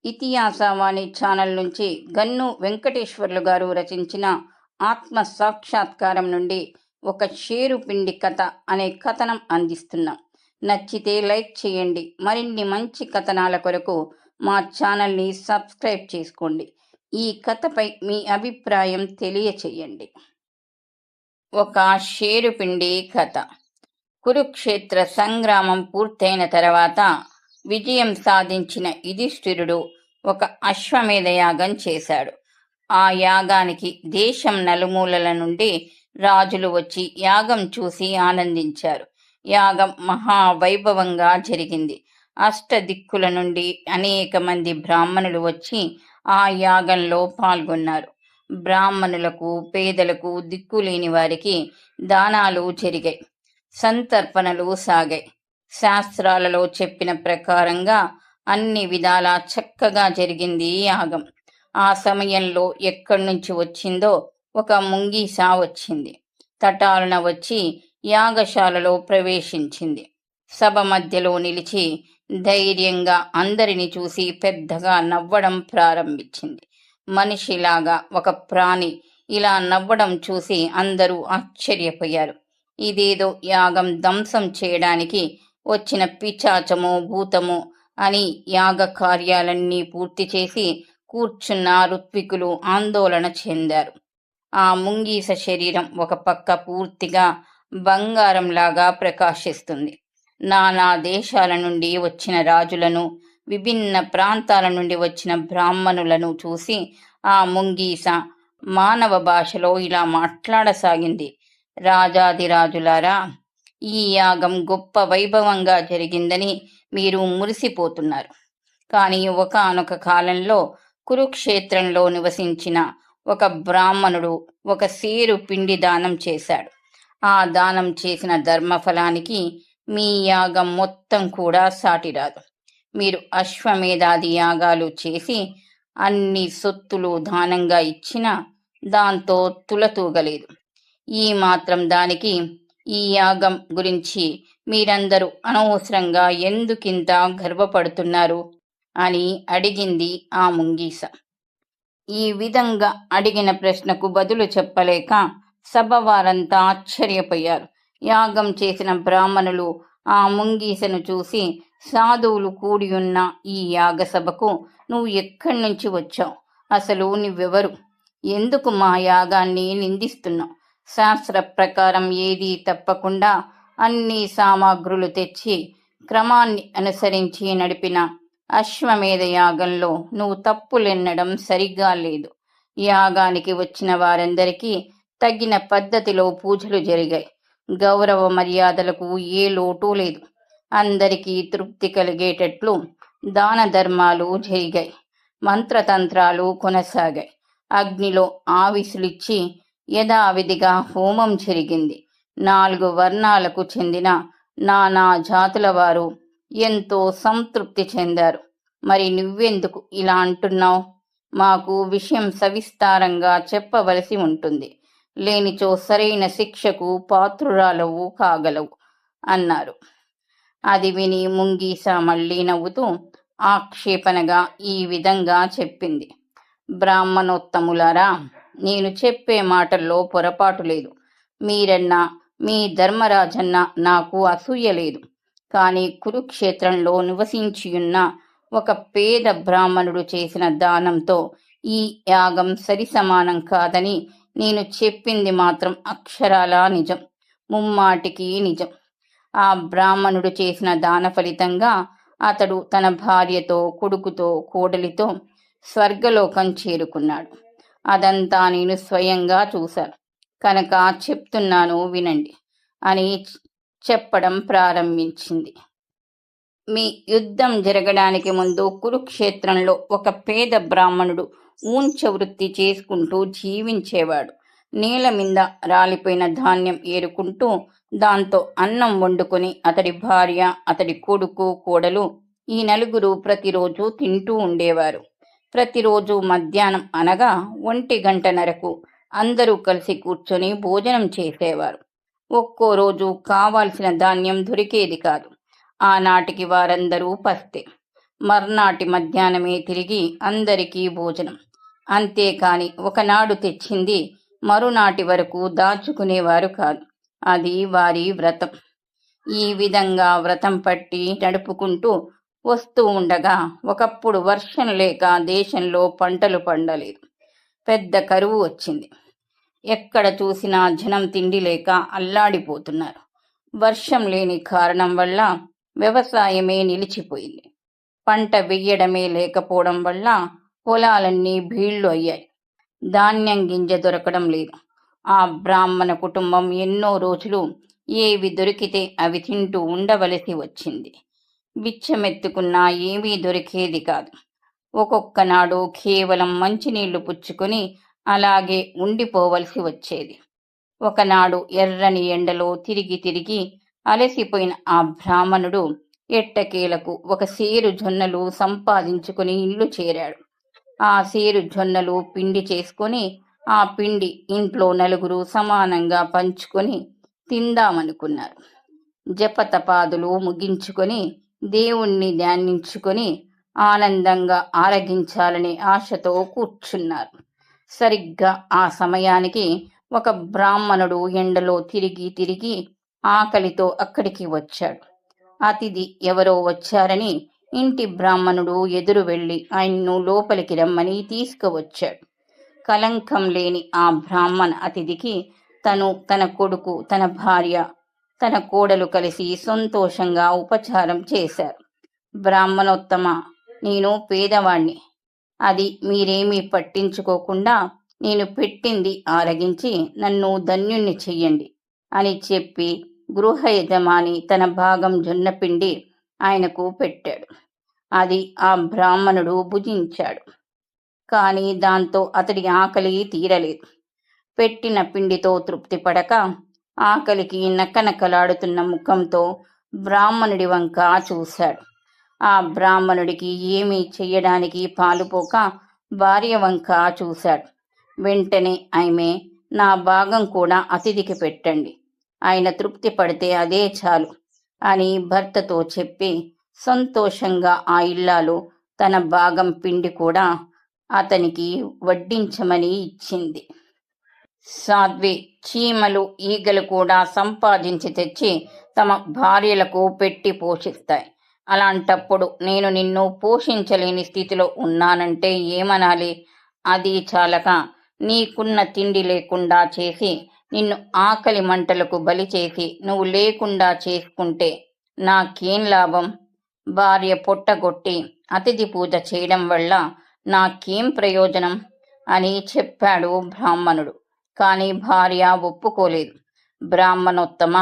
ఇతిహాసవాణి channel నుంచి gun Venkateswarlu గారు రచించిన ఆత్మ సాక్షాత్కారం నుండి ఒక షేరు పిండి కథ అనే కథనం అందిస్తున్నాం. నచ్చితే లైక్ చేయండి. మరిన్ని మంచి కథనాల కొరకు మా ఛానల్ని సబ్స్క్రైబ్ చేసుకోండి. ఈ కథపై మీ అభిప్రాయం తెలియచేయండి. ఒక షేరు పిండి కథ. కురుక్షేత్ర సంగ్రామం పూర్తయిన తర్వాత విజయం సాధించిన యుధిష్ఠిరుడు ఒక అశ్వమేధ యాగం చేశాడు. ఆ యాగానికి దేశం నలుమూలల నుండి రాజులు వచ్చి యాగం చూసి ఆనందించారు. యాగం మహావైభవంగా జరిగింది. అష్టదిక్కుల నుండి అనేక మంది బ్రాహ్మణులు వచ్చి ఆ యాగంలో పాల్గొన్నారు. బ్రాహ్మణులకు, పేదలకు, దిక్కులేని వారికి దానాలు జరిగాయి. సంతర్పణలు సాగాయి. శాస్త్రాలలో చెప్పిన ప్రకారంగా అన్ని విధాలా చక్కగా జరిగింది యాగం. ఆ సమయంలో ఎక్కడి నుంచి వచ్చిందో ఒక ముంగీస వచ్చింది. తటాలున వచ్చి యాగశాలలో ప్రవేశించింది. సభ మధ్యలో నిలిచి ధైర్యంగా అందరిని చూసి పెద్దగా నవ్వడం ప్రారంభించింది. మనిషిలాగా ఒక ప్రాణి ఇలా నవ్వడం చూసి అందరూ ఆశ్చర్యపోయారు. ఇదేదో యాగం ధ్వంసం చేయడానికి వచ్చిన పిచాచమో భూతమో అని యాగ కార్యాలన్నీ పూర్తి చేసి కూర్చున్న ఋత్వికులు ఆందోళన చెందారు. ఆ ముంగీస శరీరం ఒక పక్క పూర్తిగా బంగారంలాగా ప్రకాశిస్తుంది. నానా దేశాల నుండి వచ్చిన రాజులను, విభిన్న ప్రాంతాల నుండి వచ్చిన బ్రాహ్మణులను చూసి ఆ ముంగీస మానవ భాషలో ఇలా మాట్లాడసాగింది. రాజాదిరాజులారా, ఈ యాగం గొప్ప వైభవంగా జరిగిందని మీరు మురిసిపోతున్నారు. కానీ ఒకానొక కాలంలో కురుక్షేత్రంలో నివసించిన ఒక బ్రాహ్మణుడు ఒక సేరు పిండి దానం చేశాడు. ఆ దానం చేసిన ధర్మఫలానికి మీ యాగం మొత్తం కూడా సాటిరాదు. మీరు అశ్వమేధాది యాగాలు చేసి అన్ని సొత్తులు దానంగా ఇచ్చినా దాంతో తులతూగలేదు. ఈ మాత్రం దానికి ఈ యాగం గురించి మీరందరూ అనవసరంగా ఎందుకింత గర్వపడుతున్నారు అని అడిగింది ఆ ముంగీస. ఈ విధంగా అడిగిన ప్రశ్నకు బదులు చెప్పలేక సభ వారంతా ఆశ్చర్యపోయారు. యాగం చేసిన బ్రాహ్మణులు ఆ ముంగీసను చూసి, సాధువులు కూడి ఉన్న ఈ యాగసభకు నువ్వు ఎక్కడి నుంచి వచ్చావు? అసలు నువ్వెవరు? ఎందుకు మా యాగాన్ని నిందిస్తున్నావు? శాస్త్ర ప్రకారం ఏదీ తప్పకుండా అన్ని సామాగ్రులు తెచ్చి క్రమాన్ని అనుసరించి నడిపిన అశ్వమేధ యాగంలో నువ్వు తప్పులెన్నడం సరిగ్గా లేదు. యాగానికి వచ్చిన వారందరికీ తగిన పద్ధతిలో పూజలు జరిగాయి. గౌరవ మర్యాదలకు ఏ లోటు లేదు. అందరికీ తృప్తి కలిగేటట్లు దాన ధర్మాలు జరిగాయి. మంత్రతంత్రాలు కొనసాగాయి. అగ్నిలో ఆవిసులిచ్చి యథావిధిగా హోమం జరిగింది. 4 వర్ణాలకు చెందిన నానా జాతుల వారు ఎంతో సంతృప్తి చెందారు. మరి నువ్వెందుకు ఇలా అంటున్నావు? మాకు విషయం సవిస్తారంగా చెప్పవలసి ఉంటుంది. లేనిచో సరైన శిక్షకు పాత్రురాలవు కాగలవు అన్నారు. అది విని ముంగీస మళ్ళీ నవ్వుతూ ఆక్షేపణగా ఈ విధంగా చెప్పింది. బ్రాహ్మణోత్తములారా, నేను చెప్పే మాటల్లో పొరపాటు లేదు. మీరన్నా, మీ ధర్మరాజన్నా నాకు అసూయ లేదు. కానీ కురుక్షేత్రంలో నివసించియున్న ఒక పేద బ్రాహ్మణుడు చేసిన దానంతో ఈ యాగం సరి సమానం కాదని నేను చెప్పింది మాత్రం అక్షరాలా నిజం, ముమ్మాటికి నిజం. ఆ బ్రాహ్మణుడు చేసిన దాన ఫలితంగా అతడు తన భార్యతో, కొడుకుతో, కోడలితో స్వర్గలోకం చేరుకున్నాడు. అదంతా నేను స్వయంగా చూశాను కనుక చెప్తున్నాను వినండి అని చెప్పడం ప్రారంభించింది. మీ యుద్ధం జరగడానికి ముందు కురుక్షేత్రంలో ఒక పేద బ్రాహ్మణుడు ఊంచ వృత్తి చేసుకుంటూ జీవించేవాడు. నేల మీద రాలిపోయిన ధాన్యం ఏరుకుంటూ దాంతో అన్నం వండుకొని అతడి భార్య, అతడి కొడుకు, కోడలు ఈ నలుగురు ప్రతిరోజు తింటూ ఉండేవారు. ప్రతిరోజు మధ్యాహ్నం అనగా 1:30 అందరూ కలిసి కూర్చొని భోజనం చేసేవారు. ఒక్కో రోజు కావాల్సిన ధాన్యం దొరికేది కాదు. ఆనాటికి వారందరూ పస్తే. మర్నాటి మధ్యాహ్నమే తిరిగి అందరికీ భోజనం. అంతేకాని ఒకనాడు తెచ్చింది మరునాటి వరకు దాచుకునేవారు కాదు. అది వారి వ్రతం. ఈ విధంగా వ్రతం పట్టి నడుపుకుంటూ వస్తూ ఉండగా ఒకప్పుడు వర్షం లేక దేశంలో పంటలు పండలేదు. పెద్ద కరువు వచ్చింది. ఎక్కడ చూసినా జనం తిండి లేక అల్లాడిపోతున్నారు. వర్షం లేని కారణం వల్ల వ్యవసాయమే నిలిచిపోయింది. పంట వెయ్యడమే లేకపోవడం వల్ల పొలాలన్నీ బీళ్లు అయ్యాయి. ధాన్యం గింజ దొరకడం లేదు. ఆ బ్రాహ్మణ కుటుంబం ఎన్నో రోజులు ఏవి దొరికితే అవి తింటూ ఉండవలసి వచ్చింది. బిచ్చమెత్తుకున్నా ఏమీ దొరికేది కాదు. ఒక్కొక్క నాడు కేవలం మంచినీళ్లు పుచ్చుకొని అలాగే ఉండిపోవలసి వచ్చేది. ఒకనాడు ఎర్రని ఎండలో తిరిగి తిరిగి అలసిపోయిన ఆ బ్రాహ్మణుడు ఎట్టకేలకు ఒక సేరు జొన్నలు సంపాదించుకుని ఇల్లు చేరాడు. ఆ సేరు జొన్నలు పిండి చేసుకొని ఆ పిండి ఇంట్లో నలుగురు సమానంగా పంచుకొని తిందామనుకున్నారు. జపతపాదులు ముగించుకొని దేవుణ్ణి ధ్యానించుకొని ఆనందంగా ఆరగించాలనే ఆశతో కూర్చున్నారు. సరిగ్గా ఆ సమయానికి ఒక బ్రాహ్మణుడు ఎండలో తిరిగి తిరిగి ఆకలితో అక్కడికి వచ్చాడు. అతిథి ఎవరో వచ్చారని ఇంటి బ్రాహ్మణుడు ఎదురు వెళ్ళి ఆయన్ను లోపలికి రమ్మని తీసుకువచ్చాడు. కలంకం లేని ఆ బ్రాహ్మణ అతిథికి తను, తన కొడుకు, తన భార్య, తన కోడలు కలిసి సంతోషంగా ఉపచారం చేశారు. బ్రాహ్మణోత్తమ, నేను పేదవాణ్ణి. అది మీరేమీ పట్టించుకోకుండా నేను పెట్టింది ఆరగించి నన్ను ధన్యుణ్ణి చెయ్యండి అని చెప్పి గృహ యజమాని తన భాగం జొన్నపిండి ఆయనకు పెట్టాడు. అది ఆ బ్రాహ్మణుడు భుజించాడు. కానీ దాంతో అతడి ఆకలి తీరలేదు. పెట్టిన పిండితో తృప్తి పడక ఆకలికి నకనకలాడుతున్న ముఖంతో బ్రాహ్మణుడి వంక చూశాడు. ఆ బ్రాహ్మణుడికి ఏమీ చెయ్యడానికి పాలుపోక భార్య వంక చూశాడు. వెంటనే ఆమె, నా భాగం కూడా అతిథికి పెట్టండి, ఆయన తృప్తి పడితే అదే చాలు అని భర్తతో చెప్పి సంతోషంగా ఆ ఇల్లాలు తన భాగం పిండి కూడా అతనికి వడ్డించమని ఇచ్చింది. సాధ్వి, చీమలు, ఈగలు కూడా సంపాదించి తెచ్చి తమ భార్యలకు పెట్టి పోషిస్తాయి. అలాంటప్పుడు నేను నిన్ను పోషించలేని స్థితిలో ఉన్నానంటే ఏమనాలి? అది చాలక నీకున్న తిండి లేకుండా చేసి నిన్ను ఆకలి మంటలకు బలి చేసి నువ్వు లేకుండా చేసుకుంటే నాకేం లాభం? భార్య పొట్టగొట్టి అతిథి పూజ చేయడం వల్ల నాకేం ప్రయోజనం అని చెప్పాడు బ్రాహ్మణుడు. కానీ భార్య ఒప్పుకోలేదు. బ్రాహ్మణోత్తమ,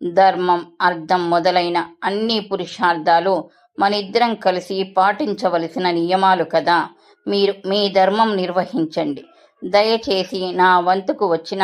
ధర్మం, అర్థం మొదలైన అన్ని పురుషార్థాలు మనిద్దరం కలిసి పాటించవలసిన నియమాలు కదా. మీరు మీ ధర్మం నిర్వహించండి. దయచేసి నా వంతుకు వచ్చిన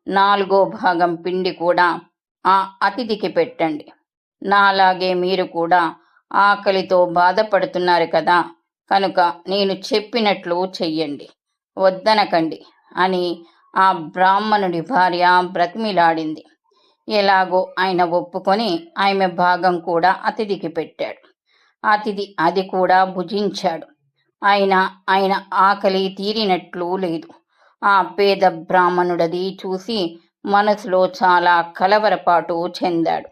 4వ భాగం పిండి కూడా ఆ అతిథికి పెట్టండి. నాలాగే మీరు కూడా ఆకలితో బాధపడుతున్నారు కదా, కనుక నేను చెప్పినట్లు చెయ్యండి, వద్దనకండి అని ఆ బ్రాహ్మణుడి భార్య బ్రతిమిలాడింది. ఎలాగో ఆయన ఒప్పుకొని ఆమె భాగం కూడా అతిథికి పెట్టాడు. అతిథి అది కూడా భుజించాడు. అయినా ఆయన ఆకలి తీరినట్లు లేదు. ఆ పేద బ్రాహ్మణుడది చూసి మనసులో చాలా కలవరపాటు చెందాడు.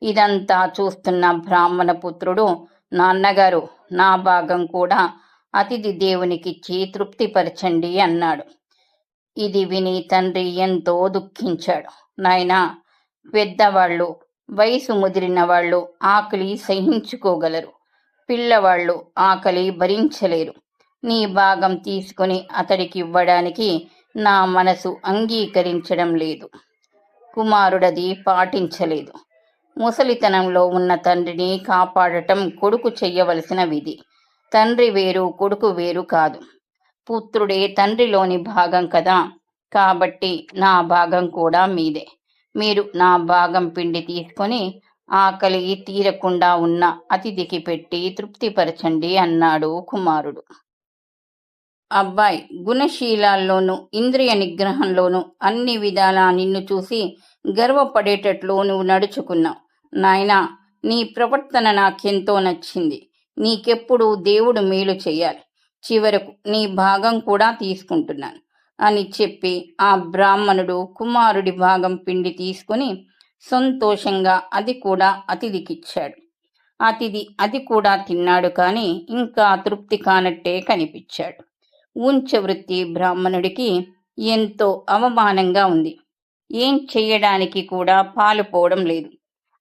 ఇదంతా చూస్తున్న బ్రాహ్మణ పుత్రుడు, నాన్నగారు, నా భాగం కూడా అతిథి దేవునికిచ్చి తృప్తిపరచండి అన్నాడు. ఇది విని తండ్రి ఎంతో దుఃఖించాడు. నాయనా, పెద్దవాళ్ళు, వయసు ముదిరిన వాళ్ళు ఆకలి సహించుకోగలరు, పిల్లవాళ్ళు ఆకలి భరించలేరు. నీ భాగం తీసుకుని అతడికి ఇవ్వడానికి నా మనసు అంగీకరించడం లేదు. కుమారుడది పాటించలేదు. ముసలితనంలో ఉన్న తండ్రిని కాపాడటం కొడుకు చెయ్యవలసిన విధి. తండ్రి వేరు, కొడుకు వేరు కాదు. పుత్రుడే తండ్రిలోని భాగం కదా. కాబట్టి నా భాగం కూడా మీదే. మీరు నా భాగం పిండి తీసుకొని ఆకలి తీరకుండా ఉన్న అతిథికి పెట్టి తృప్తిపరచండి అన్నాడు కుమారుడు. అబ్బాయి, గుణశీలాల్లోనూ ఇంద్రియ నిగ్రహంలోనూ అన్ని విధాలా నిన్ను చూసి గర్వపడేటట్లు నువ్వు నడుచుకున్నావు. నాయనా, నీ ప్రవర్తన నాకెంతో నచ్చింది. నీకెప్పుడు దేవుడు మేలు చెయ్యాలి. చివరకు నీ భాగం కూడా తీసుకుంటున్నాను అని చెప్పి ఆ బ్రాహ్మణుడు కుమారుడి భాగం పిండి తీసుకుని సంతోషంగా అది కూడా అతిథికిచ్చాడు. అతిథి అది కూడా తిన్నాడు, కానీ ఇంకా తృప్తి కానట్టే కనిపించాడు. ఉంచవృత్తి బ్రాహ్మణుడికి ఎంతో అవమానంగా ఉంది. ఏం చెయ్యడానికి కూడా పాలుపోవడం లేదు.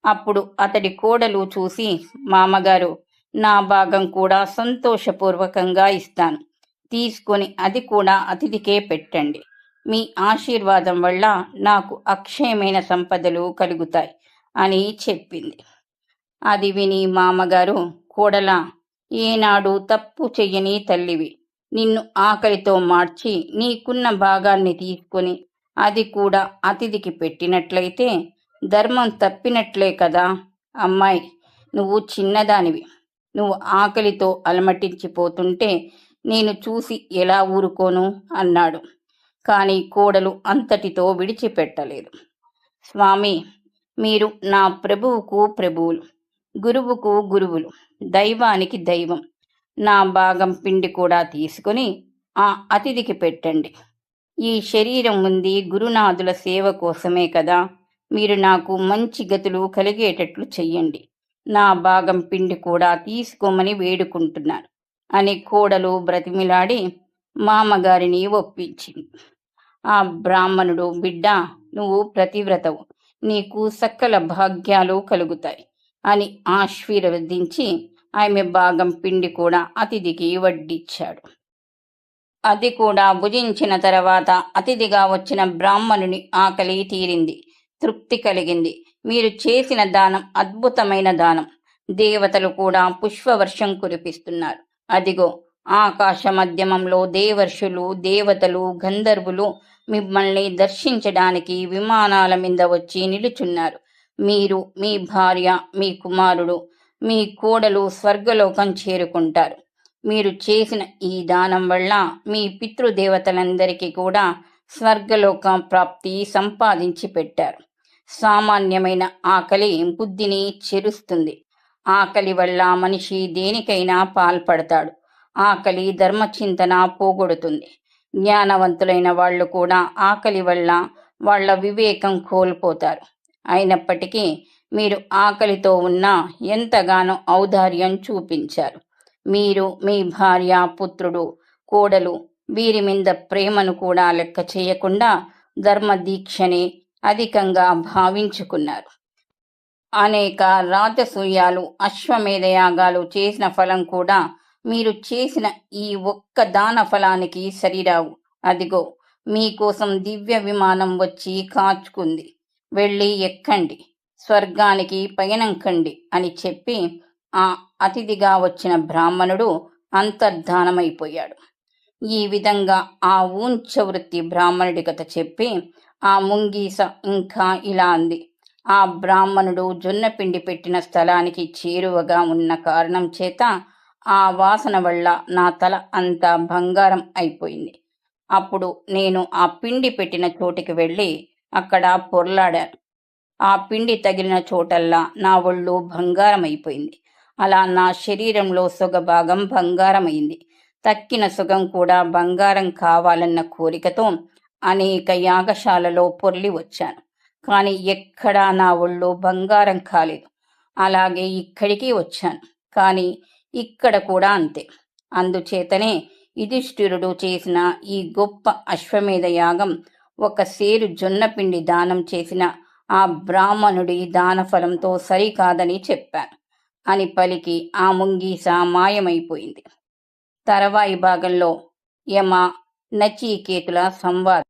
అప్పుడు అతడి కోడలు చూసి, మామగారు, నా భాగం కూడా సంతోషపూర్వకంగా ఇస్తాను, తీసుకొని అది కూడా అతిథికే పెట్టండి. మీ ఆశీర్వాదం వల్ల నాకు అక్షయమైన సంపదలు కలుగుతాయి అని చెప్పింది. అది విని మామగారు, కోడలా, ఏనాడు తప్పు చెయ్యని తల్లివి. నిన్ను ఆకలితో మార్చి నీకున్న భాగాన్ని తీసుకొని అది కూడా అతిథికి పెట్టినట్లయితే ధర్మం తప్పినట్లే కదా. అమ్మాయి, నువ్వు చిన్నదానివి. నువ్వు ఆకలితో అలమటించిపోతుంటే నేను చూసి ఎలా ఊరుకోను అన్నాడు. కానీ కోడలు అంతటితో విడిచిపెట్టలేదు. స్వామి, మీరు నా ప్రభువుకు ప్రభువులు, గురువుకు గురువులు, దైవానికి దైవం. నా భాగం పిండి కూడా తీసుకుని ఆ అతిథికి పెట్టండి. ఈ శరీరం ఉంది గురునాథుల సేవ కోసమే కదా. మీరు నాకు మంచి గతులు కలిగేటట్లు చెయ్యండి. నా భాగం పిండి కూడా తీసుకోమని వేడుకుంటున్నాను అని కోడలు బ్రతిమిలాడి మామగారిని ఒప్పించింది. ఆ బ్రాహ్మణుడు, బిడ్డ, నువ్వు ప్రతివ్రతవు, నీకు సకల భాగ్యాలు కలుగుతాయి అని ఆశీర్వదించి ఆమె భాగం పిండి కూడా అతిథికి వడ్డిచ్చాడు. అది కూడా భుజించిన తర్వాత అతిథిగా వచ్చిన బ్రాహ్మణుని ఆకలి తీరింది, తృప్తి కలిగింది. మీరు చేసిన దానం అద్భుతమైన దానం. దేవతలు కూడా పుష్పవర్షం కురిపిస్తున్నారు. అదిగో, ఆకాశ మధ్యమంలో దేవర్షులు, దేవతలు, గంధర్వులు మిమ్మల్ని దర్శించడానికి విమానాల మీద వచ్చి నిలుచున్నారు. మీరు, మీ భార్య, మీ కుమారుడు, మీ కోడలు స్వర్గలోకం చేరుకుంటారు. మీరు చేసిన ఈ దానం వల్ల మీ పితృదేవతలందరికీ కూడా స్వర్గలోక ప్రాప్తి సంపాదించి పెట్టారు. సామాన్యమైన ఆకలి బుద్ధిని చెరుస్తుంది. ఆకలి వల్ల మనిషి దేనికైనా పాల్పడతాడు. ఆకలి ధర్మచింతన పోగొడుతుంది. జ్ఞానవంతులైన వాళ్ళు కూడా ఆకలి వల్ల వాళ్ళ వివేకం కోల్పోతారు. అయినప్పటికీ మీరు ఆకలితో ఉన్నా ఎంతగానో ఔదార్యం చూపించారు. మీరు, మీ భార్య, పుత్రుడు, కోడలు, వీరి మీద ప్రేమను కూడా లెక్క చేయకుండా ధర్మదీక్షని అధికంగా భావించుకున్నారు. అనేక రాజసూయాలు, అశ్వమేధ యాగాలు చేసిన ఫలం కూడా మీరు చేసిన ఈ ఒక్క దాన ఫలానికి సరిరావు. అదిగో, మీకోసం దివ్య విమానం వచ్చి కాచుకుంది. వెళ్ళి ఎక్కండి, స్వర్గానికి పయనం కండి అని చెప్పి ఆ అతిథిగా వచ్చిన బ్రాహ్మణుడు అంతర్ధానమైపోయాడు. ఈ విధంగా ఆ ఊంచవృత్తి బ్రాహ్మణుడి కథ చెప్పి ఆ ముంగీస ఇంకా ఇలా అంది. ఆ బ్రాహ్మణుడు జొన్నపిండి పెట్టిన స్థలానికి చేరువగా ఉన్న కారణం చేత ఆ వాసన వల్ల నా తల అంతా బంగారం అయిపోయింది. అప్పుడు నేను ఆ పిండి పెట్టిన చోటికి వెళ్ళి అక్కడ పొర్లాడాను. ఆ పిండి తగిలిన చోటల్లా నా ఒళ్ళు బంగారం అయిపోయింది. అలా నా శరీరంలో సొగభాగం బంగారమైంది. తక్కిన సుగం కూడా బంగారం కావాలన్న కోరికతో అనేక యాగశాలలో పొర్లి వచ్చాను. కానీ ఎక్కడా నా ఒళ్ళు బంగారం కాలేదు. అలాగే ఇక్కడికి వచ్చాను, కానీ ఇక్కడ కూడా అంతే. అందుచేతనే యుధిష్ఠిరుడు చేసిన ఈ గొప్ప అశ్వమేధ యాగం ఒక సేరు జొన్నపిండి దానం చేసిన ఆ బ్రాహ్మణుడి దానఫలంతో సరికాదని చెప్పాను అని పలికి ఆ ముంగీస మాయమైపోయింది. తర్వాయి భాగంలో యమ నచికేతుల సంవాదం.